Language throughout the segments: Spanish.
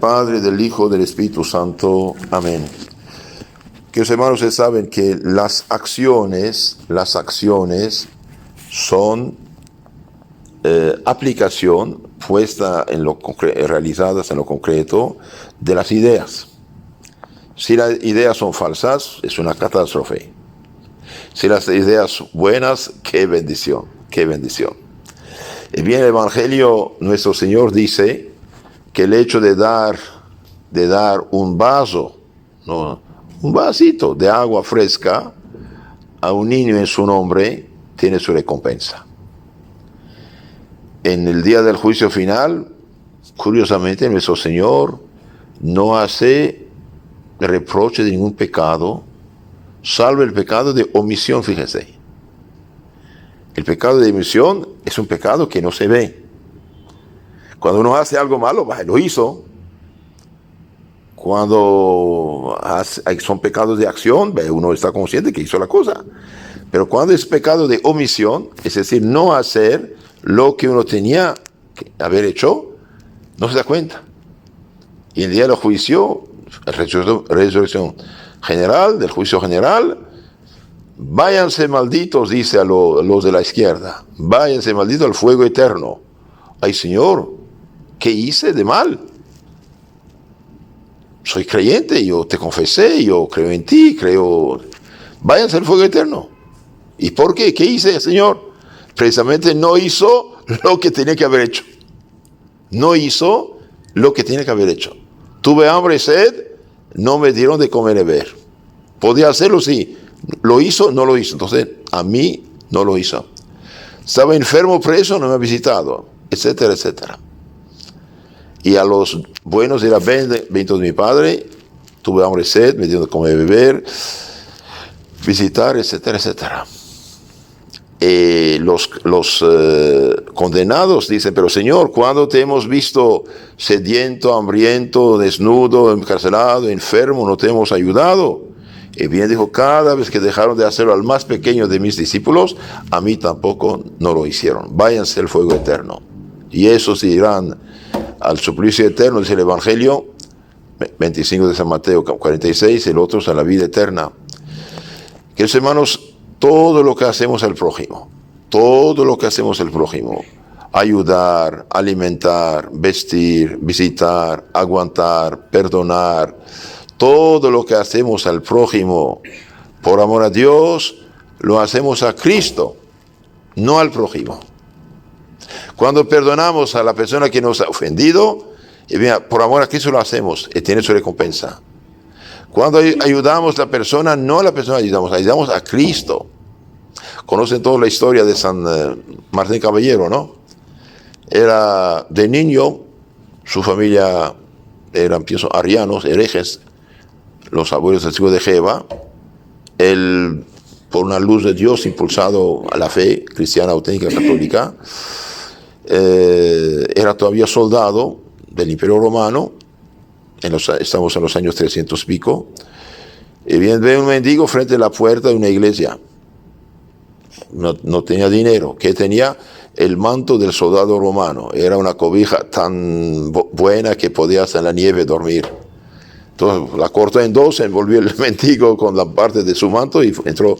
Padre, del Hijo, del Espíritu Santo. Amén. Queridos hermanos, ustedes saben que las acciones son aplicación puesta en realizadas en lo concreto de las ideas. Si las ideas son falsas, es una catástrofe. Si las ideas son buenas, qué bendición, qué bendición. Y bien, el Evangelio, nuestro Señor dice que el hecho de dar un vaso, ¿no?, un vasito de agua fresca a un niño en su nombre, tiene su recompensa. En el día del juicio final, curiosamente, nuestro Señor no hace reproche de ningún pecado, salvo el pecado de omisión, fíjense. El pecado de omisión es un pecado que no se ve. Cuando uno hace algo malo, lo hizo. Cuando son pecados de acción, uno está consciente que hizo la cosa. Pero cuando es pecado de omisión, es decir, no hacer lo que uno tenía que haber hecho, no se da cuenta. Y el día del juicio, resurrección general, del juicio general, váyanse malditos, dice a los de la izquierda, váyanse malditos al fuego eterno. Ay, Señor, ¿qué hice de mal? Soy creyente, yo te confesé, yo creo en ti, váyanse al fuego eterno. ¿Y por qué? ¿Qué hice, Señor? Precisamente no hizo lo que tenía que haber hecho. No hizo lo que tenía que haber hecho. Tuve hambre y sed, no me dieron de comer y beber. Podía hacerlo, sí. ¿Lo hizo? No lo hizo. Entonces, a mí no lo hizo. Estaba enfermo, preso, no me ha visitado, etcétera, etcétera. Y a los buenos dirá, bendito de mi Padre, tuve hambre y sed, me dieron de comer y beber, visitar, etcétera, etcétera. Los condenados dicen, pero Señor, ¿cuándo te hemos visto sediento, hambriento, desnudo, encarcelado, enfermo, no te hemos ayudado? Y bien dijo, cada vez que dejaron de hacerlo al más pequeño de mis discípulos, a mí tampoco no lo hicieron. Váyanse al fuego eterno. Y esos irán al suplicio eterno, dice el Evangelio 25 de San Mateo 46, el otro es a la vida eterna. Queridos hermanos, todo lo que hacemos al prójimo, ayudar, alimentar, vestir, visitar, aguantar, perdonar, todo lo que hacemos al prójimo por amor a Dios, lo hacemos a Cristo, no al prójimo. Cuando perdonamos a la persona que nos ha ofendido, por amor a Cristo lo hacemos y tiene su recompensa. Cuando ayudamos a la persona, no a la persona ayudamos a Cristo. Conocen toda la historia de San Martín Caballero, ¿no? Era de niño, su familia eran, pienso, arianos, herejes, los abuelos testigos de Jehová. Él, por una luz de Dios, impulsado a la fe cristiana auténtica católica, era todavía soldado del Imperio Romano, estamos en los años 300 y pico, y bien ve un mendigo frente a la puerta de una iglesia. No tenía dinero. ¿Qué tenía? El manto del soldado romano. Era una cobija tan buena que podías en la nieve dormir. Entonces la cortó en dos, envolvió el mendigo con la parte de su manto y entró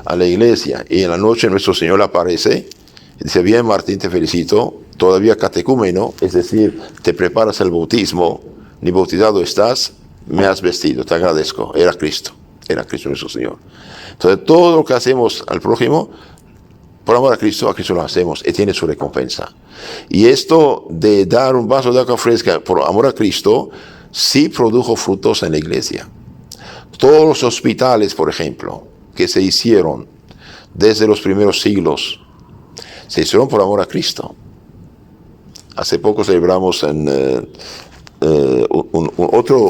a la iglesia. Y en la noche nuestro Señor aparece y dice, bien Martín, te felicito, todavía catecúmeno, es decir, te preparas el bautismo, ni bautizado estás, me has vestido, te agradezco. Era Cristo nuestro Señor. Entonces todo lo que hacemos al prójimo, por amor a Cristo lo hacemos y tiene su recompensa. Y esto de dar un vaso de agua fresca por amor a Cristo, sí produjo frutos en la iglesia. Todos los hospitales, por ejemplo, que se hicieron desde los primeros siglos, se hicieron por amor a Cristo. Hace poco celebramos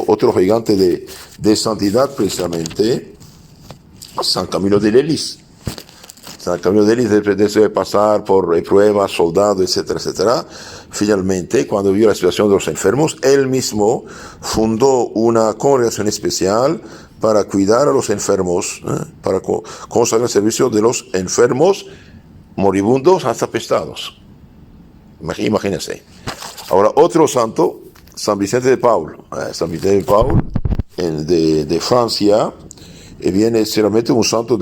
otro gigante de santidad, precisamente, San Camilo de Lelis. San Camilo de Lelis, después de pasar por pruebas, soldados, etcétera, etcétera, finalmente, cuando vio la situación de los enfermos, él mismo fundó una congregación especial para cuidar a los enfermos, para consagrar el servicio de los enfermos, moribundos hasta apestados. Imagínense. Ahora, otro santo San Vicente de Paul. San Vicente de Paul, de Francia, viene realmente un santo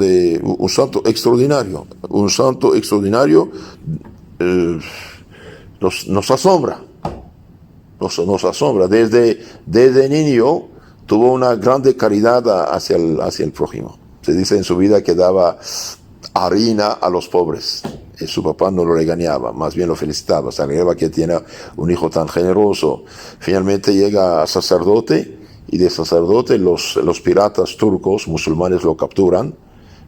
extraordinario. Un santo extraordinario nos asombra. Nos asombra. Desde niño tuvo una grande caridad hacia el prójimo. Se dice en su vida que daba harina a los pobres. Su papá no lo regañaba, más bien lo felicitaba. Se alegraba que tiene un hijo tan generoso. Finalmente llega a sacerdote, y de sacerdote los piratas turcos musulmanes lo capturan.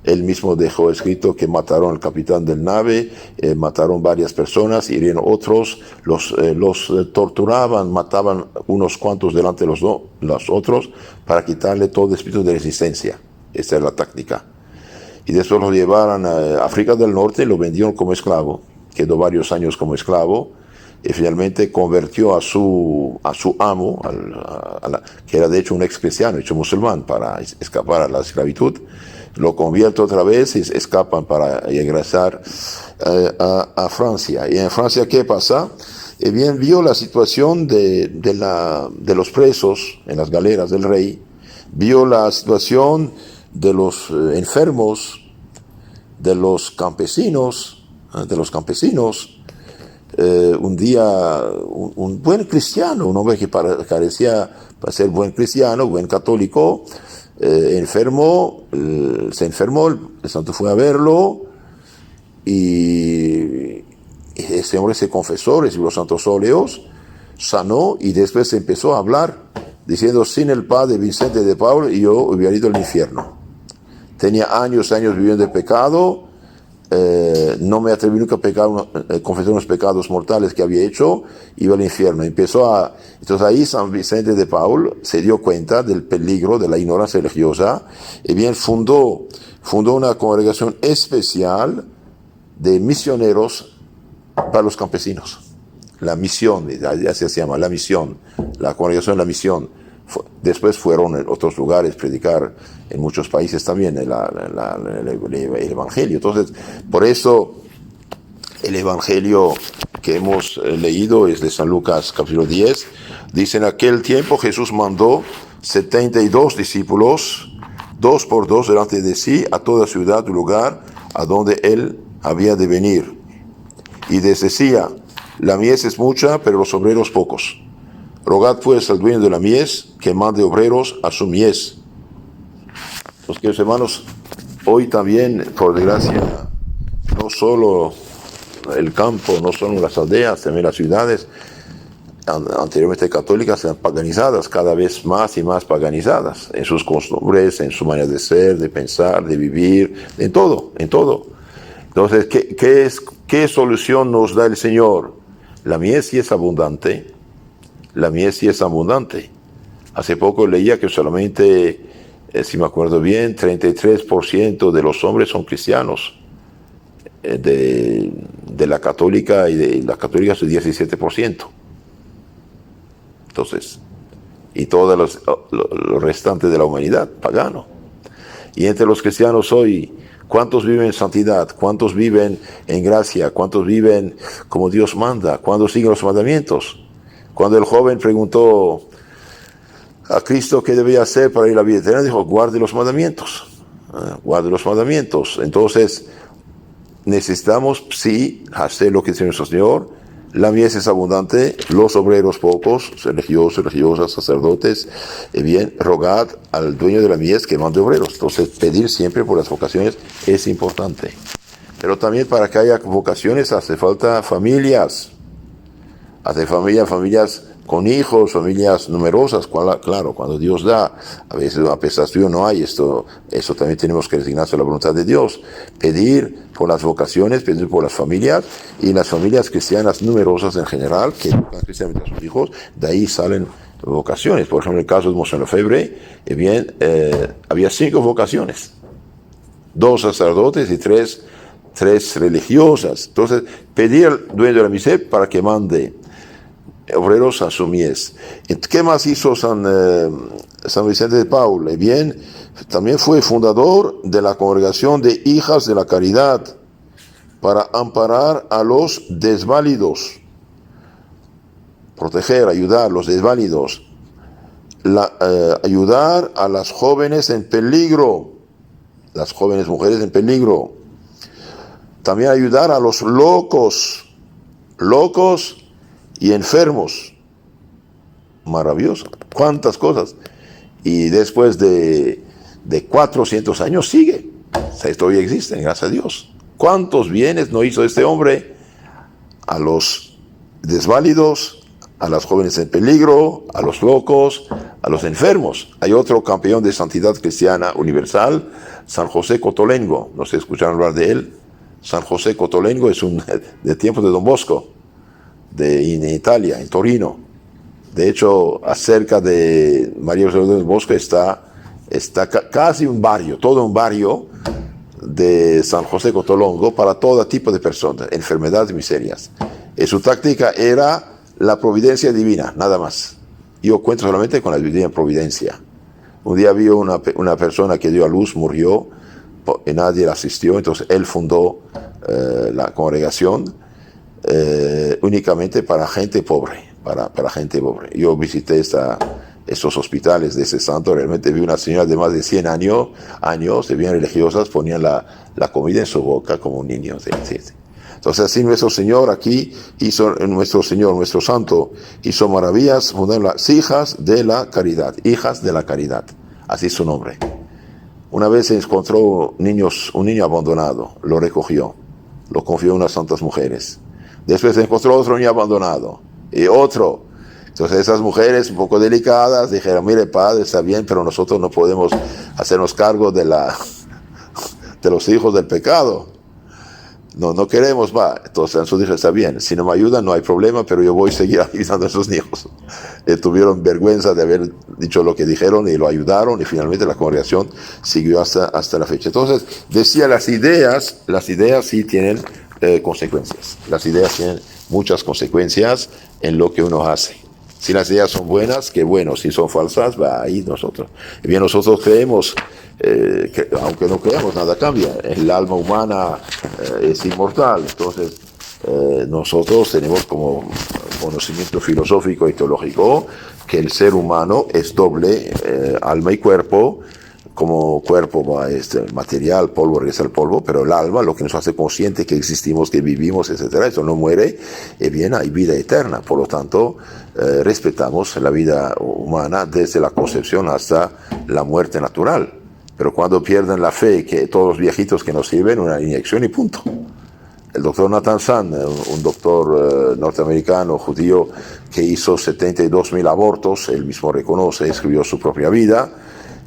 Él mismo dejó escrito que mataron al capitán del nave, mataron varias personas, hirieron otros, los torturaban, mataban unos cuantos delante de los otros para quitarle todo espíritu de resistencia. Esta es la táctica. Y después lo llevaron a África del Norte, lo vendieron como esclavo, quedó varios años como esclavo, y finalmente convirtió a su amo, que era de hecho un ex cristiano, hecho musulmán, para escapar a la esclavitud. Lo convierte otra vez y escapan para ingresar a Francia. ¿Y en Francia qué pasa? Bien, vio la situación de los presos en las galeras del rey, vio la situación de los enfermos, de los campesinos. Un día, un buen cristiano, un hombre que parecía para ser buen cristiano, buen católico, se enfermó, el santo fue a verlo, y ese hombre se confesó, recibió los santos óleos, sanó, y después empezó a hablar, diciendo: sin el padre Vicente de Paul yo hubiera ido al infierno. Tenía años viviendo de pecado, no me atreví nunca a confesar unos pecados mortales que había hecho, iba al infierno. Entonces ahí San Vicente de Paul se dio cuenta del peligro de la ignorancia religiosa, y bien fundó una congregación especial de misioneros para los campesinos. La misión, ya se llama la misión, la congregación de la misión. Después fueron en otros lugares predicar en muchos países también el Evangelio. Entonces, por eso el Evangelio que hemos leído es de San Lucas capítulo 10. Dice: en aquel tiempo Jesús mandó 72 discípulos, 2 por 2 delante de sí, a toda ciudad y lugar a donde él había de venir. Y les decía: la mies es mucha, pero los obreros pocos. Rogad pues al dueño de la mies que mande obreros a su mies. Los queridos hermanos, hoy también, por desgracia, no solo el campo, no solo las aldeas, también las ciudades, anteriormente católicas, eran paganizadas, cada vez más y más paganizadas, en sus costumbres, en su manera de ser, de pensar, de vivir, en todo. Entonces, ¿qué solución nos da el Señor? La mies sí es abundante. La mies sí es abundante. Hace poco leía que solamente, si me acuerdo bien, 33% de los hombres son cristianos. De la católica, y de la católica es el 17%. Entonces, y todos los restantes de la humanidad, pagano. Y entre los cristianos hoy, ¿cuántos viven en santidad? ¿Cuántos viven en gracia? ¿Cuántos viven como Dios manda? ¿Cuántos siguen los mandamientos? Cuando el joven preguntó a Cristo qué debía hacer para ir a la vida eterna, dijo: guarde los mandamientos. Guarde los mandamientos. Entonces, necesitamos, sí, hacer lo que dice nuestro Señor. La mies es abundante, los obreros pocos, religiosos, religiosas, sacerdotes. Bien, rogad al dueño de la mies que mande obreros. Entonces, pedir siempre por las vocaciones es importante. Pero también, para que haya vocaciones, hace falta familias. Familias con hijos, familias numerosas. Claro, cuando Dios da, a veces a pesar de no hay esto también tenemos que resignarse a la voluntad de Dios. Pedir por las vocaciones, pedir por las familias, y las familias cristianas numerosas en general, que educan cristianamente a sus hijos, de ahí salen vocaciones. Por ejemplo, en el caso de Monseñor Lefebvre, había 5 vocaciones, 2 sacerdotes y 3 religiosas. Entonces, pedir al dueño de la mies para que mande obreros a su mies. ¿Qué más hizo San Vicente de Paul? Bien, también fue fundador de la congregación de Hijas de la Caridad para amparar a los desválidos. proteger, ayudar a los desválidos, ayudar a las jóvenes en peligro, las jóvenes mujeres en peligro. También ayudar a los locos y enfermos. Maravilloso. ¿Cuántas cosas? Y después de 400 años sigue. Esto todavía existe, gracias a Dios. ¿Cuántos bienes no hizo este hombre a los desválidos, a las jóvenes en peligro, a los locos, a los enfermos? Hay otro campeón de santidad cristiana universal, San José Cotolengo. ¿No se escucharon hablar de él? San José Cotolengo es de tiempo de Don Bosco, en Italia, en Torino. De hecho, acerca de María José de Don Bosco está casi un barrio, todo un barrio de San José Cotolengo para todo tipo de personas, enfermedades y miserias. Y su táctica era la providencia divina, nada más. Yo cuento solamente con la divina providencia. Un día vi una persona que dio a luz, murió, y nadie la asistió, entonces él fundó la congregación únicamente para gente pobre, para gente pobre. Yo visité estos hospitales de ese santo, realmente vi una señora de más de 100 años, bien religiosas, ponían la comida en su boca como un niño. Sí. Entonces así nuestro Señor aquí nuestro santo hizo maravillas, fundaron las hijas de la caridad, así es su nombre. Una vez se encontró un niño abandonado, lo recogió, lo confió a unas santas mujeres. Después se encontró otro niño abandonado y otro. Entonces esas mujeres un poco delicadas dijeron, mire padre, está bien, pero nosotros no podemos hacernos cargo de los hijos del pecado. No queremos, va. Entonces Jesús dijo, está bien, si no me ayudan no hay problema, pero yo voy a seguir ayudando a esos niños. Tuvieron vergüenza de haber dicho lo que dijeron y lo ayudaron, y finalmente la congregación siguió hasta la fecha. Entonces, decía, las ideas sí tienen consecuencias. Las ideas tienen muchas consecuencias en lo que uno hace. Si las ideas son buenas, qué bueno. Si son falsas, va ahí nosotros. Y bien, nosotros creemos, que aunque no creamos, nada cambia. El alma humana es inmortal. Entonces, nosotros tenemos como conocimiento filosófico y teológico que el ser humano es doble, alma y cuerpo. Como cuerpo el material, polvo regresa al polvo, pero el alma, lo que nos hace consciente que existimos, que vivimos, etcétera, eso no muere, y bien, hay vida eterna. Por lo tanto, respetamos la vida humana desde la concepción hasta la muerte natural. Pero cuando pierden la fe, que todos los viejitos que nos sirven, una inyección y punto. El doctor Nathan Sand, un doctor norteamericano, judío, que hizo 72,000 abortos, él mismo reconoce, escribió su propia vida.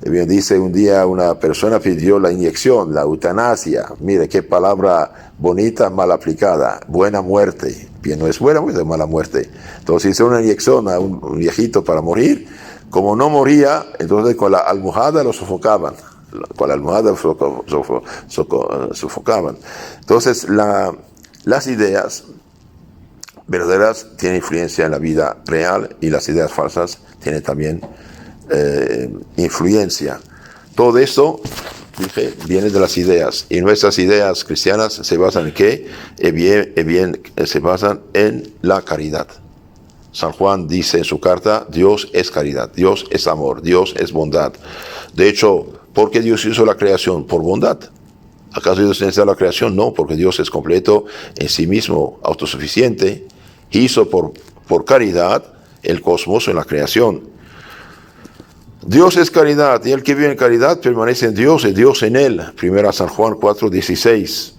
Bien, dice, un día una persona pidió la inyección, la eutanasia. Mire, qué palabra bonita, mal aplicada. Buena muerte. Bien, no es buena muerte, es mala muerte. Entonces hizo una inyección a un viejito para morir. Como no moría, entonces con la almohada lo sofocaban. Con la almohada sofocaban. Entonces, las ideas verdaderas tienen influencia en la vida real, y las ideas falsas tienen también influencia. Todo esto, dije, viene de las ideas, y nuestras ideas cristianas se basan en ¿qué? Se basan en la caridad. San Juan dice en su carta, Dios es caridad, Dios es amor, Dios es bondad. De hecho, ¿por qué Dios hizo la creación? Por bondad. ¿Acaso Dios necesita la creación? No, porque Dios es completo en sí mismo, autosuficiente. Hizo por caridad el cosmos en la creación. Dios es caridad, y el que vive en caridad permanece en Dios, y Dios en él. 1 San Juan 4:16.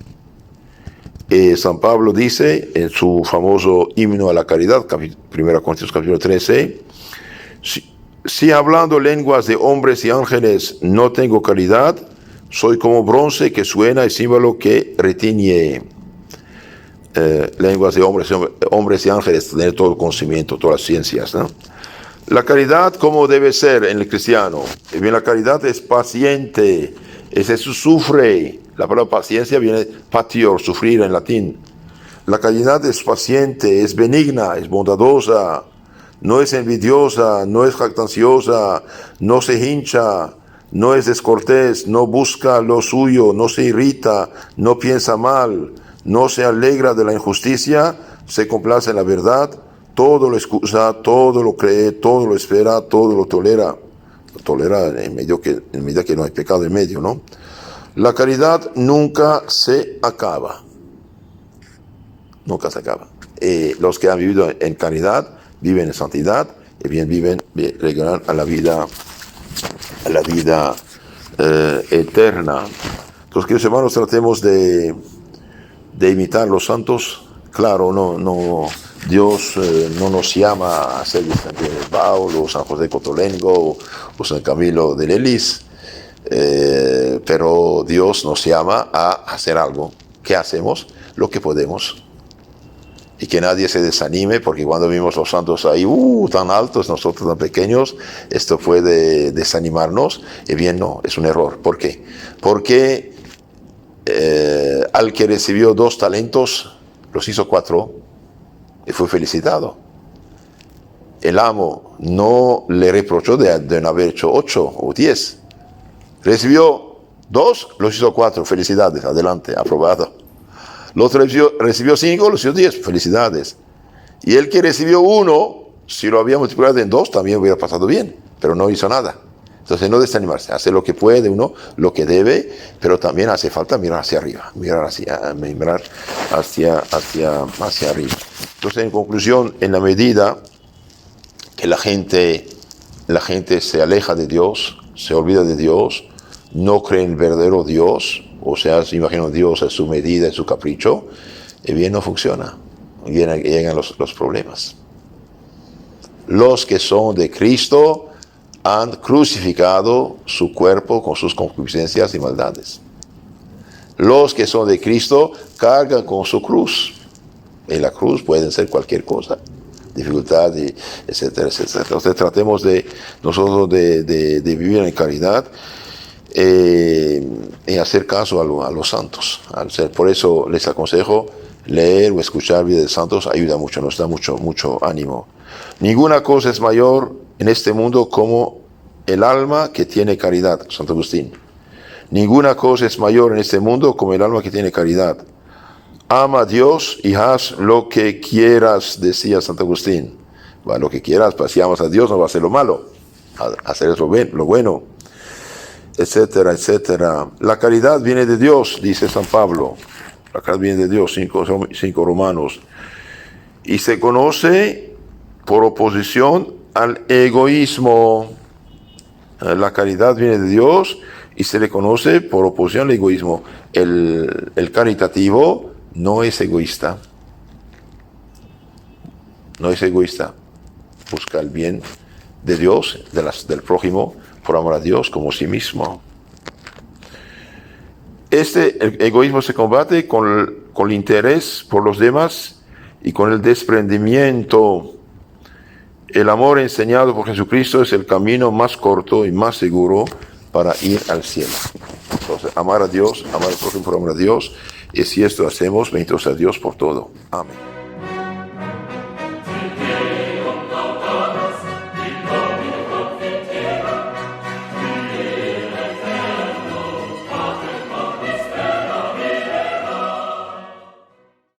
San Pablo dice en su famoso himno a la caridad, 1 Corintios capítulo 13, si hablando lenguas de hombres y ángeles no tengo caridad, soy como bronce que suena y címbalo que retiñe. Lenguas de hombres y ángeles, tener todo el conocimiento, todas las ciencias, ¿no? La caridad, ¿cómo debe ser en el cristiano? Bien, la caridad es paciente, sufre. La palabra paciencia viene patior, sufrir en latín. La caridad es paciente, es benigna, es bondadosa, no es envidiosa, no es jactanciosa, no se hincha, no es descortés, no busca lo suyo, no se irrita, no piensa mal, no se alegra de la injusticia, se complace en la verdad, todo lo excusa, todo lo cree, todo lo espera, todo lo tolera. Lo tolera en medida que no hay pecado en medio, ¿no? La caridad nunca se acaba. Nunca se acaba. Los que han vivido en caridad viven en santidad y bien llegarán a la vida eterna. Entonces, queridos hermanos, tratemos de imitar los santos. Claro, Dios no nos llama a ser San Pedro de Paulo, o San José Cotolengo o San Camilo de Lelis, pero Dios nos llama a hacer algo. ¿Qué hacemos? Lo que podemos. Y que nadie se desanime, porque cuando vimos los santos ahí, tan altos, nosotros tan pequeños, esto puede desanimarnos. Y bien, no, es un error. ¿Por qué? Porque al que recibió 2 talentos, los hizo 4 y fue felicitado. El amo no le reprochó de no haber hecho 8 o 10. Recibió 2, los hizo 4, felicidades, adelante, aprobado. El otro recibió 5, los hizo 10, felicidades. Y el que recibió 1, si lo había multiplicado en 2, también hubiera pasado bien, pero no hizo nada. Entonces no desanimarse, hacer lo que puede uno, lo que debe, pero también hace falta mirar hacia arriba, mirar hacia arriba. Entonces, en conclusión, en la medida que la gente se aleja de Dios, se olvida de Dios, no cree en el verdadero Dios, o sea, se imagina a Dios a su medida, a su capricho, y bien no funciona, llegan los problemas. Los que son de Cristo han crucificado su cuerpo con sus concupiscencias y maldades. Los que son de Cristo cargan con su cruz. Y la cruz puede ser cualquier cosa, dificultad, etcétera, etcétera. Entonces tratemos nosotros de vivir en caridad y hacer caso a los santos. Por eso les aconsejo leer o escuchar vida de santos, ayuda mucho, nos da mucho ánimo. Ninguna cosa es mayor en este mundo como el alma que tiene caridad, Santo Agustín. Ninguna cosa es mayor en este mundo como el alma que tiene caridad. Ama a Dios y haz lo que quieras, decía Santo Agustín. Bueno, lo que quieras, pues si amas a Dios no va a hacer lo malo, hacer lo bueno, etcétera, etcétera. La caridad viene de Dios, dice San Pablo. La caridad viene de Dios, 5 Romanos. Y se conoce por oposición al egoísmo. La caridad viene de Dios y se le conoce por oposición al egoísmo. El caritativo no es egoísta. No es egoísta. Busca el bien de Dios, del prójimo, por amor a Dios, como sí mismo. El egoísmo se combate con el interés por los demás y con el desprendimiento. El amor enseñado por Jesucristo es el camino más corto y más seguro para ir al cielo. Entonces, amar a Dios, amar al prójimo por amor a Dios, y si esto hacemos, bendito sea Dios por todo. Amén.